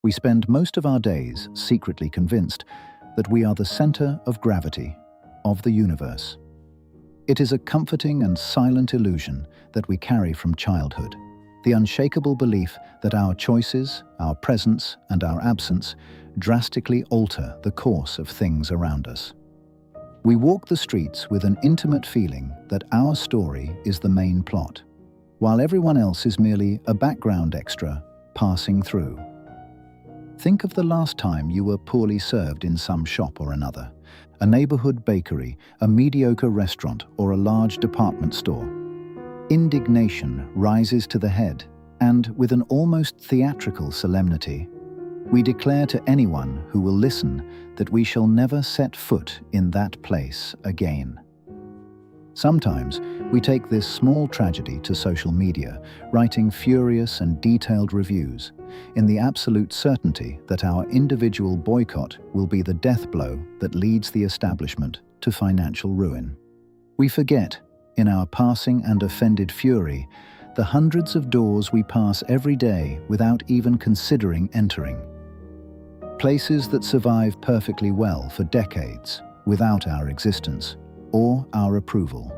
We spend most of our days secretly convinced that we are the center of gravity of the universe. It is a comforting and silent illusion that we carry from childhood, the unshakable belief that our choices, our presence, and our absence drastically alter the course of things around us. We walk the streets with an intimate feeling that our story is the main plot, while everyone else is merely a background extra passing through. Think of the last time you were poorly served in some shop or another, a neighborhood bakery, a mediocre restaurant, or a large department store. Indignation rises to the head, and with an almost theatrical solemnity, we declare to anyone who will listen that we shall never set foot in that place again. Sometimes we take this small tragedy to social media, writing furious and detailed reviews, in the absolute certainty that our individual boycott will be the death blow that leads the establishment to financial ruin. We forget, in our passing and offended fury, the hundreds of doors we pass every day without even considering entering. Places that survive perfectly well for decades without our existence or our approval.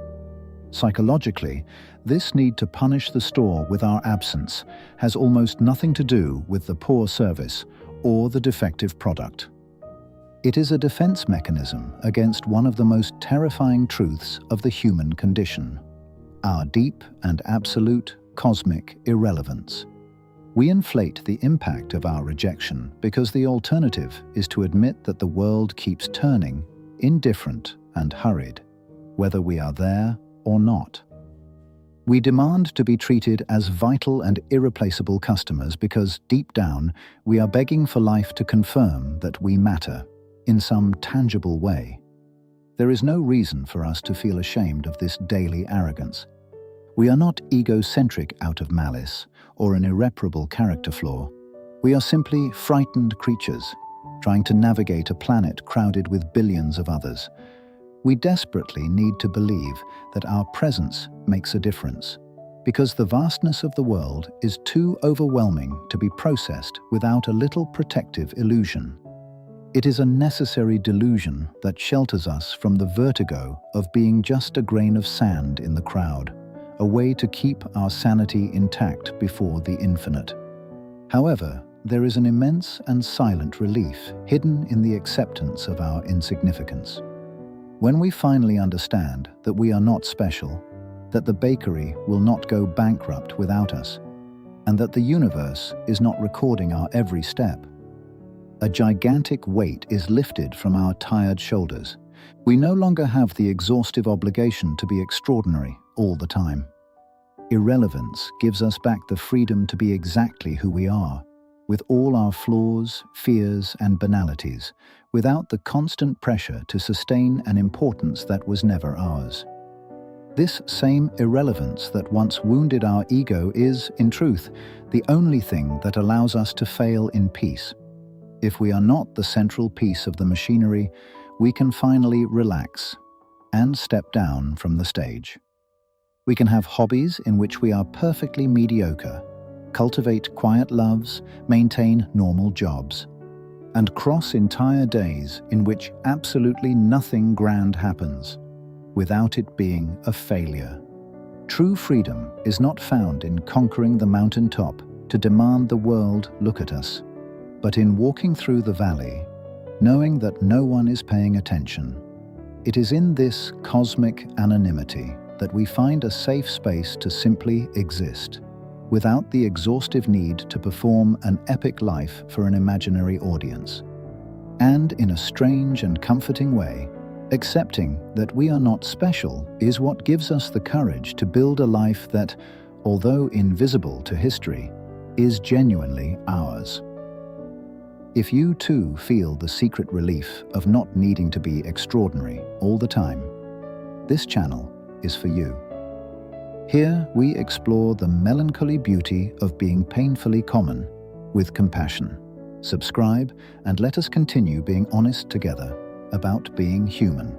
Psychologically, this need to punish the store with our absence has almost nothing to do with the poor service or the defective product. It is a defense mechanism against one of the most terrifying truths of the human condition, our deep and absolute cosmic irrelevance. We inflate the impact of our rejection because the alternative is to admit that the world keeps turning, indifferent and hurried, whether we are there or not. We demand to be treated as vital and irreplaceable customers because, deep down, we are begging for life to confirm that we matter in some tangible way. There is no reason for us to feel ashamed of this daily arrogance. We are not egocentric out of malice or an irreparable character flaw. We are simply frightened creatures, trying to navigate a planet crowded with billions of others. We desperately need to believe that our presence makes a difference, because the vastness of the world is too overwhelming to be processed without a little protective illusion. It is a necessary delusion that shelters us from the vertigo of being just a grain of sand in the crowd, a way to keep our sanity intact before the infinite. However, there is an immense and silent relief hidden in the acceptance of our insignificance. When we finally understand that we are not special, that the bakery will not go bankrupt without us, and that the universe is not recording our every step, a gigantic weight is lifted from our tired shoulders. We no longer have the exhaustive obligation to be extraordinary all the time. Irrelevance gives us back the freedom to be exactly who we are, with all our flaws, fears, and banalities, without the constant pressure to sustain an importance that was never ours. This same irrelevance that once wounded our ego is, in truth, the only thing that allows us to fail in peace. If we are not the central piece of the machinery, we can finally relax and step down from the stage. We can have hobbies in which we are perfectly mediocre, cultivate quiet loves, maintain normal jobs, and cross entire days in which absolutely nothing grand happens, without it being a failure. True freedom is not found in conquering the mountaintop to demand the world look at us, but in walking through the valley, knowing that no one is paying attention. It is in this cosmic anonymity that we find a safe space to simply exist, without the exhaustive need to perform an epic life for an imaginary audience. And in a strange and comforting way, accepting that we are not special is what gives us the courage to build a life that, although invisible to history, is genuinely ours. If you too feel the secret relief of not needing to be extraordinary all the time, this channel is for you. Here we explore the melancholy beauty of being painfully common with compassion. Subscribe and let us continue being honest together about being human.